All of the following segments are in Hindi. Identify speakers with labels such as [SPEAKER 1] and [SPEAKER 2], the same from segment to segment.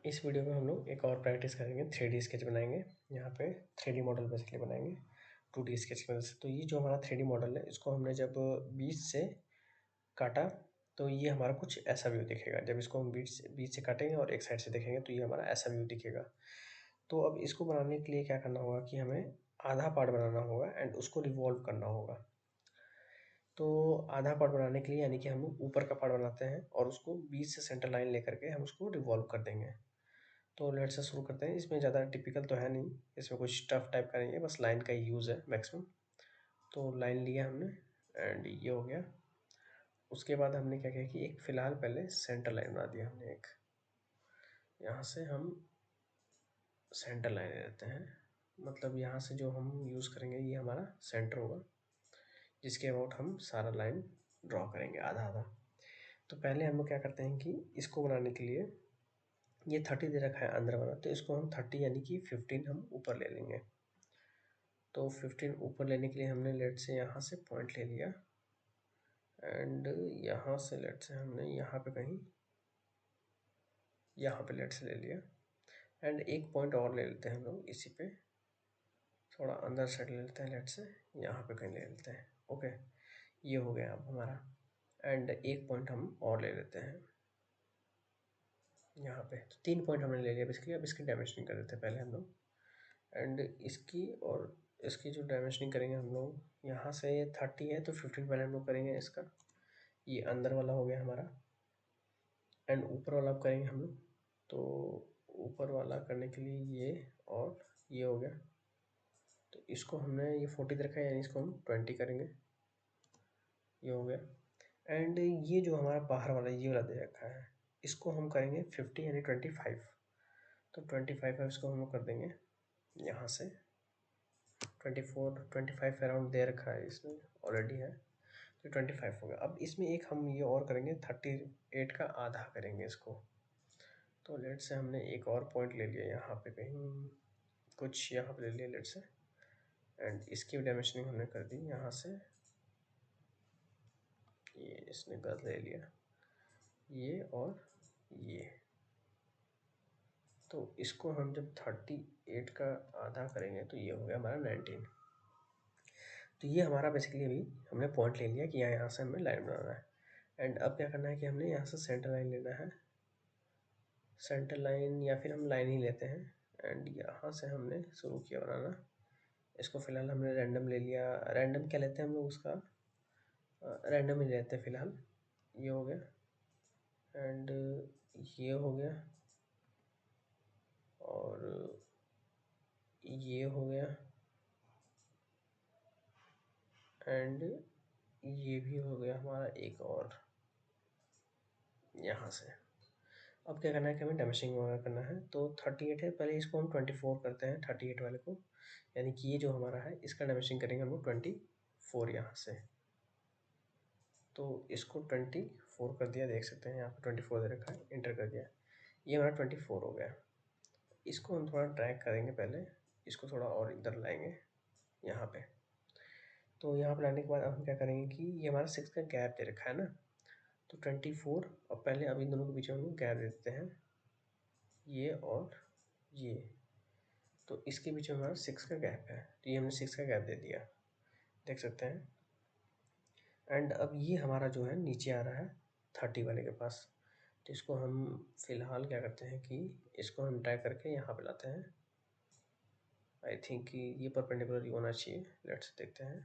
[SPEAKER 1] इस वीडियो में हम लोग एक और प्रैक्टिस करेंगे, 3D स्केच बनाएंगे। यहाँ पे 3D मॉडल बेसिकली बनाएंगे 2D स्केच की मदद से। तो ये जो हमारा 3D मॉडल है, इसको हमने जब बीच से काटा तो ये हमारा कुछ ऐसा व्यू दिखेगा। जब इसको हम बीच से काटेंगे और एक साइड से देखेंगे तो ये हमारा ऐसा व्यू दिखेगा। तो अब इसको बनाने के लिए क्या करना होगा कि हमें आधा पार्ट बनाना होगा एंड उसको रिवॉल्व करना होगा। तो आधा पार्ट बनाने के लिए यानी कि हम लोग ऊपर का पार्ट बनाते हैं और उसको बीच से सेंटर लाइन लेकर के हम उसको रिवॉल्व कर देंगे। तो लेट से शुरू करते हैं। इसमें ज़्यादा टिपिकल तो है नहीं, इसमें कुछ टफ टाइप का नहीं है, बस लाइन का ही यूज़ है मैक्सिमम। तो लाइन लिया हमने एंड ये हो गया। उसके बाद हमने क्या किया कि एक फ़िलहाल पहले सेंटर लाइन बना दिया हमने एक। यहाँ से हम सेंटर लाइन ले लेते हैं, मतलब यहाँ से जो हम यूज़ करेंगे ये हमारा सेंटर होगा, जिसके अबाउट हम सारा लाइन ड्रॉ करेंगे आधा आधा। तो पहले हम लोग क्या करते हैं कि इसको बनाने के लिए ये 30 दे रखा है अंदर वाला, तो इसको हम 30 यानी कि 15 हम ऊपर ले लेंगे। तो 15 ऊपर लेने के लिए हमने लेट से यहाँ से पॉइंट ले लिया एंड यहाँ से लेट से हमने यहाँ पे कहीं यहाँ पे लेट से ले लिया एंड एक पॉइंट और ले लेते हैं हम लोग इसी पे, थोड़ा अंदर साइड ले लेते हैं, लेट से यहाँ पे कहीं ले लेते हैं। ओके, ये हो गया अब हमारा। एंड एक पॉइंट हम और ले लेते हैं यहाँ पे। तो 3 पॉइंट हमने ले लिया बेसिकली। अब इसकी डायमेंशनिंग कर देते हैं पहले हम लोग एंड इसकी, और इसकी जो डायमेंशनिंग करेंगे हम लोग, यहाँ से ये 30 है तो 15 पहले हम लोग करेंगे इसका। ये अंदर वाला हो गया हमारा एंड ऊपर वाला अब करेंगे हम लोग। तो ऊपर वाला करने के लिए ये और ये हो गया। तो इसको हमने ये 40 रखा है यानी इसको हम 20 करेंगे, ये हो गया। एंड ये जो हमारा बाहर वाला ये वाला दे रखा है, इसको हम करेंगे 50 यानी 25। तो 25 है, इसको हम लोग कर देंगे यहाँ से 25 अराउंड दे रखा है इसमें, ऑलरेडी है, तो 25 हो गया। अब इसमें एक हम ये और करेंगे, 38 का आधा करेंगे इसको। तो लेट से हमने एक और पॉइंट ले लिया यहाँ पे कहीं, कुछ यहाँ पे ले लिया लेट से एंड इसकी डायमेंशनिंग हमने कर दी यहाँ से। ये इसने गलत ले लिया, ये और ये। तो इसको हम जब 38 का आधा करेंगे तो ये हो गया हमारा 19। तो ये हमारा बेसिकली अभी हमने पॉइंट ले लिया कि यहाँ से हमें लाइन बनाना है। एंड अब क्या करना है कि हमने यहाँ से सेंटर लाइन लेना है, सेंटर लाइन या फिर हम लाइन ही लेते हैं एंड यहाँ से हमने शुरू किया बनाना। इसको फ़िलहाल हमने रैंडम ले लिया, रैंडम क्या लेते हैं हम लोग उसका, रैंडम ही लेते हैं फ़िलहाल। ये हो गया एंड ये हो गया और ये हो गया एंड ये भी हो गया हमारा एक और यहाँ से। अब क्या करना है कि हमें डायमेंशनिंग वगैरह करना है। तो 38 है, पहले इसको हम 24 करते हैं 38 वाले को, यानी कि ये जो हमारा है इसका डायमेंशनिंग करेंगे हम लोग 24 यहाँ से। तो इसको 24 कर दिया, देख सकते हैं यहाँ पे 24 दे रखा है, इंटर कर दिया, ये हमारा 24 हो गया। इसको हम थोड़ा ड्रैग करेंगे, पहले इसको थोड़ा और इधर लाएंगे यहाँ पे। तो यहाँ पे लाने के बाद अब हम क्या करेंगे कि ये हमारा 6 का गैप दे रखा है ना, तो 24 और पहले अब इन दोनों के बीच में हम लोग गैप दे देते हैं, ये और ये। तो इसके बीच में हमारा 6 का गैप है, तो ये हमने 6 का गैप दे दिया, देख सकते हैं। एंड अब ये हमारा जो है नीचे आ रहा है 30 वाले के पास। तो इसको हम फ़िलहाल क्या करते हैं कि इसको हम ड्रैग करके यहाँ पे लाते हैं। आई थिंक कि ये परपेंडिकुलर ही होना चाहिए, लेट्स देखते हैं।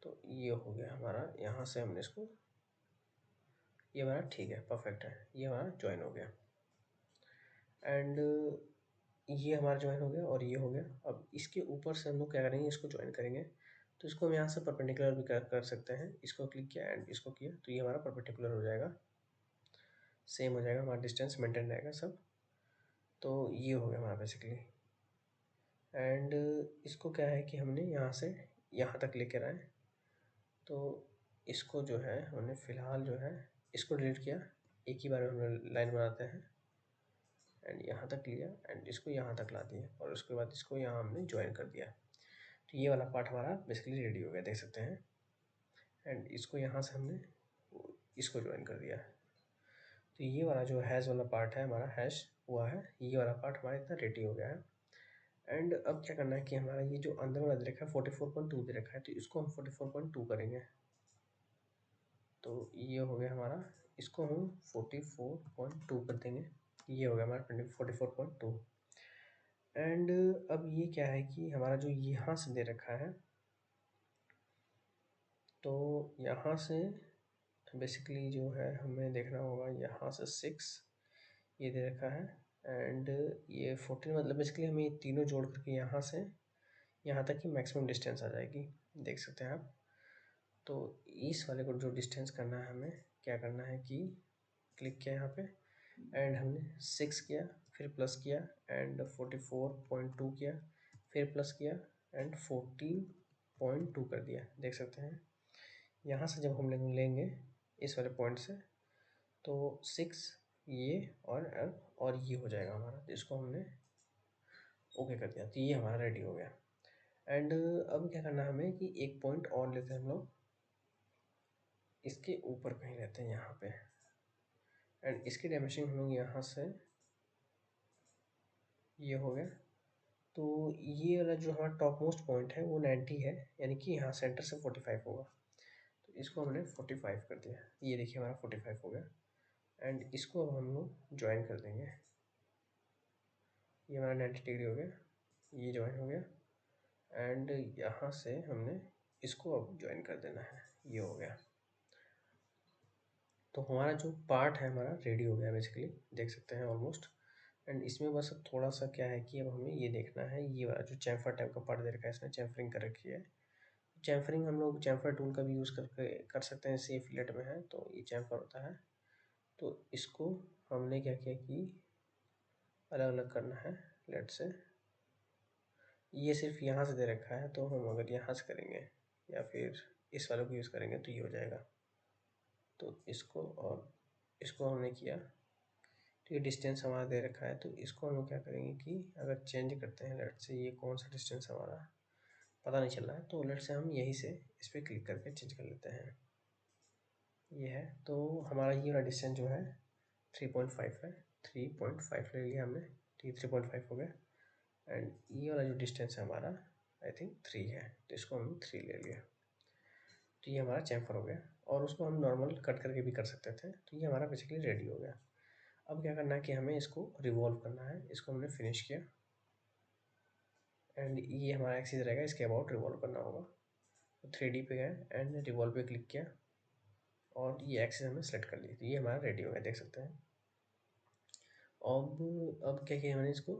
[SPEAKER 1] तो ये हो गया हमारा, यहाँ से हमने इसको, ये हमारा ठीक है, परफेक्ट है, ये हमारा ज्वाइन हो गया एंड ये हमारा ज्वाइन हो गया और ये हो गया। अब इसके ऊपर से हम लोग क्या करेंगे, इसको ज्वाइन करेंगे। तो इसको हम यहाँ से परपेंडिकुलर भी कर सकते हैं। इसको क्लिक किया एंड इसको किया तो ये हमारा परपेंडिकुलर हो जाएगा, सेम हो जाएगा, हमारा डिस्टेंस मेंटेन रहेगा सब। तो ये हो गया हमारा बेसिकली। एंड इसको क्या है कि हमने यहाँ से यहाँ तक लेकर आए। तो इसको जो है हमने फ़िलहाल जो है इसको डिलीट किया, एक ही बार में हम लाइन बनाते हैं एंड यहाँ तक लिया एंड इसको यहाँ तक ला दिया और उसके बाद इसको यहाँ हमने ज्वाइन कर दिया। तो ये वाला पार्ट हमारा बेसिकली रेडी हो गया, देख सकते हैं। एंड इसको यहाँ से हमने इसको ज्वाइन कर दिया। तो ये वाला जो हैश वाला पार्ट है हमारा हैश हुआ है, ये वाला पार्ट हमारा इतना रेडी हो गया है। एंड अब क्या करना है कि हमारा ये जो अंदर वाला दे रखा है 44.2 दे रखा है, तो इसको हम 44.2 करेंगे। तो ये हो गया हमारा, इसको हम 44.2 कर देंगे, ये हो गया हमारा 44.2। एंड अब ये क्या है कि हमारा जो यहाँ से दे रखा है, तो यहाँ से बेसिकली जो है हमें देखना होगा, यहाँ से 6 ये दे रखा है एंड ये 14, मतलब बेसिकली हमें ये तीनों जोड़ करके यहाँ से यहाँ तक की मैक्सिमम डिस्टेंस आ जाएगी, देख सकते हैं आप। तो इस वाले को जो डिस्टेंस करना है, हमें क्या करना है कि क्लिक किया यहाँ पे एंड हमने 6 किया, फिर प्लस किया एंड 44.2 किया, फिर प्लस किया एंड 14.2 कर दिया, देख सकते हैं। यहाँ से जब हम लेंगे इस वाले पॉइंट से, तो 6 ये और ये हो जाएगा हमारा, इसको हमने ओके कर दिया, तो ये हमारा रेडी हो गया। एंड अब क्या करना है हमें कि एक पॉइंट और लेते हैं हम लोग, इसके ऊपर कहीं रहते हैं यहाँ पे, एंड इसकी डायमेंशन हम लोग यहाँ से ये हो गया। तो ये वाला जो हमारा टॉप मोस्ट पॉइंट है वो 90 है, यानी कि यहाँ सेंटर से 45 होगा, तो इसको हमने 45 कर दिया, ये देखिए हमारा 45 हो गया। एंड इसको अब हम लोग ज्वाइन कर देंगे, ये हमारा 90 डिग्री हो गया, ये ज्वाइन हो गया एंड यहाँ से हमने इसको अब ज्वाइन कर देना है, ये हो गया। तो हमारा जो पार्ट है हमारा रेडी हो गया बेसिकली, देख सकते हैं ऑलमोस्ट। एंड इसमें बस अब थोड़ा सा क्या है कि अब हमें ये देखना है, ये वाला जो चैम्फर टाइप का पार्ट दे रखा है, इसने चैम्फरिंग कर रखी है। चैम्फरिंग हम लोग चैम्फर टूल का भी यूज़ करके कर सकते हैं, जैसे फिलेट में है तो ये चैम्फर होता है। तो इसको हमने क्या किया कि अलग अलग करना है, लेट से ये सिर्फ यहाँ से दे रखा है, तो हम अगर यहाँ से करेंगे या फिर इस वाले को यूज़ करेंगे तो ये हो जाएगा। तो इसको और इसको हमने किया, तो ये डिस्टेंस हमारा दे रखा है, तो इसको हम लोग क्या करेंगे कि अगर चेंज करते हैं, लेट से ये कौन सा डिस्टेंस हमारा पता नहीं चल रहा है, तो लेट से हम यहीं से इस पर क्लिक करके चेंज कर लेते हैं, ये है। तो हमारा ये वाला डिस्टेंस जो है 3.5 है, 3.5 ले लिया हमने, तो ये 3.5 हो गया। एंड ये वाला जो डिस्टेंस है हमारा आई थिंक 3 है, तो इसको हमने 3 ले लिया, तो ये हमारा चैम्फर हो गया। और उसको हम नॉर्मल कट करके भी कर सकते थे, तो ये हमारा बेसिकली रेडी हो गया। अब क्या करना है कि हमें इसको रिवॉल्व करना है, इसको हमने फिनिश किया एंड ये हमारा एक्सिस रहेगा, इसके अबाउट रिवॉल्व करना होगा। तो 3D पे गए एंड रिवॉल्व पे क्लिक किया और ये एक्सिस हमने सेलेक्ट कर ली, तो ये हमारा रेडी हो गया, देख सकते हैं। अब क्या किया मैंने, इसको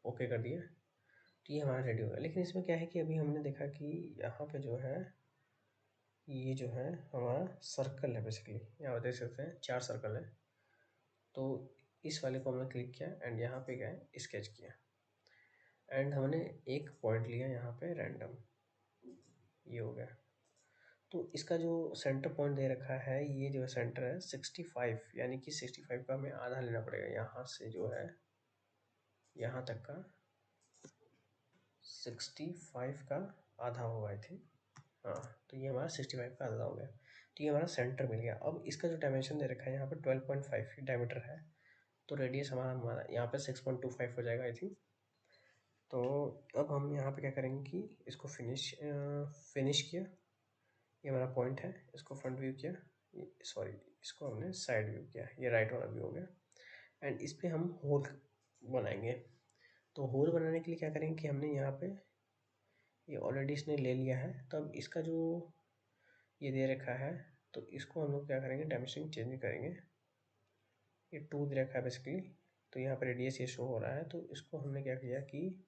[SPEAKER 1] ओके कर दिया, तो ये हमारा रेडी हो गया। लेकिन इसमें क्या है कि अभी हमने देखा कि यहाँ पे जो है ये जो है हमारा सर्कल है, बेसिकली यहाँ पर देख सकते हैं 4 सर्कल है। तो इस वाले को हमने क्लिक किया एंड यहाँ पे गए स्केच किया एंड हमने एक पॉइंट लिया यहाँ पे रैंडम, ये हो गया। तो इसका जो सेंटर पॉइंट दे रखा है, ये जो सेंटर है 65, यानी कि 65 का हमें आधा लेना पड़ेगा, यहाँ से जो है यहाँ तक का 65 का आधा होगा आई थिंक, हाँ। तो ये हमारा 65 का आधा हो गया, तो ये हमारा सेंटर मिल गया। अब इसका जो डायमेंशन दे रखा है यहाँ पे 12.5 डायमीटर है, तो रेडियस हमारा यहाँ पे 6.25 हो जाएगा आई थिंक। तो अब हम यहाँ पे क्या करेंगे कि इसको फिनिश किया, ये हमारा पॉइंट है, इसको फ्रंट व्यू किया, सॉरी इसको हमने साइड व्यू किया, ये राइट वाला व्यू हो गया। एंड इस पर हम होल बनाएंगे। तो होल बनाने के लिए क्या करेंगे कि हमने यहाँ पे ये ऑलरेडी इसने ले लिया है, तो अब इसका जो ये दे रखा है, तो इसको हम लोग क्या करेंगे, डायमेंशन चेंज करेंगे। ये 2 दे रखा है बेसिकली, तो यहाँ पर रेडियस ये शो हो रहा है, तो इसको हमने क्या किया कि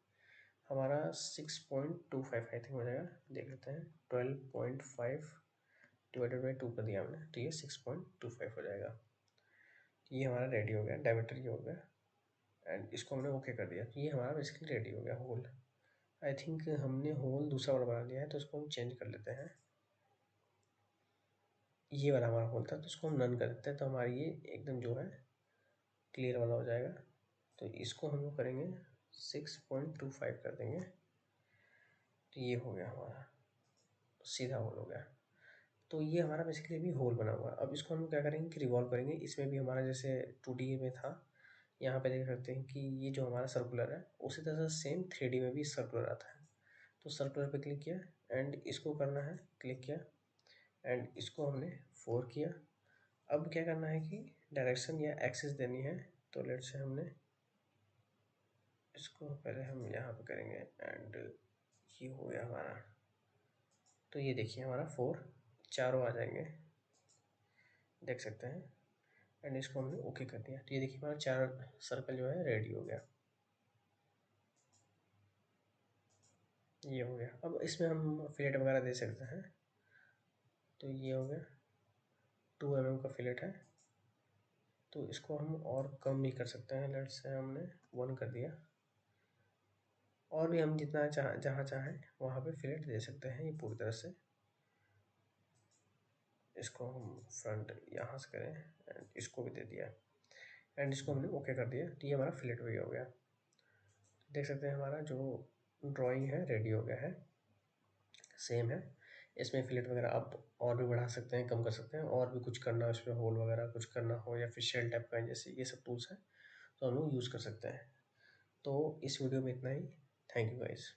[SPEAKER 1] हमारा 6.25 आई थिंक हो जाएगा, देख लेते हैं। 12.5 डिवाइडेड बाई 2 कर दिया हमने, तो ये 6.25 हो जाएगा। ये हमारा रेडी हो गया, डायमीटर ये हो गया एंड इसको हमने ओके कर दिया, तो ये हमारा बेसिकली रेडी हो गया होल। आई थिंक हमने होल दूसरा वाला बना लिया है, तो इसको हम चेंज कर लेते हैं। ये वाला हमारा होल था, तो इसको हम नन कर देते हैं, तो हमारी ये एकदम जो है क्लियर वाला हो जाएगा। तो इसको हम लोग करेंगे 6.25 कर देंगे, तो ये हो गया हमारा सीधा होल हो गया। तो ये हमारा बेसिकली अभी होल बना हुआ है। अब इसको हम क्या करेंगे कि रिवॉल्व करेंगे। इसमें भी हमारा जैसे 2D में था, यहाँ पे देख सकते हैं कि ये जो हमारा सर्कुलर है उसी तरह से सेम 3D में भी सर्कुलर आता है। तो सर्कुलर पे क्लिक किया एंड इसको करना है, क्लिक किया एंड इसको हमने 4 किया। अब क्या करना है कि डायरेक्शन या एक्सिस देनी है। तो लेट से हमने इसको पहले हम यहाँ पे करेंगे एंड ये हो गया हमारा। तो ये देखिए हमारा 4 चारों आ जाएंगे, देख सकते हैं। एंड इसको हमने ओके कर दिया। तो ये देखिए हमारा 4 सर्कल जो है रेडी हो गया। ये हो गया। अब इसमें हम फिलेट वगैरह दे सकते हैं। तो ये हो गया, 2 mm का फिलेट है। तो इसको हम और कम भी कर सकते हैं। लेट से हमने 1 कर दिया। और भी हम जितना जहाँ चाहें वहाँ पे फिलेट दे सकते हैं। ये पूरी तरह से इसको हम फ्रंट यहाँ से करें एंड इसको भी दे दिया एंड इसको हमने ओके कर दिया। तो ये हमारा फिलेट भी हो गया। देख सकते हैं हमारा जो ड्राइंग है रेडी हो गया है, सेम है। इसमें फिलेट वगैरह आप और भी बढ़ा सकते हैं, कम कर सकते हैं। और भी कुछ करना हो, इसमें होल वगैरह कुछ करना हो या फिर शेल टाइप का, जैसे ये सब टूल्स हैं तो हम लोग यूज़ कर सकते हैं। तो इस वीडियो में इतना ही। Thank you guys.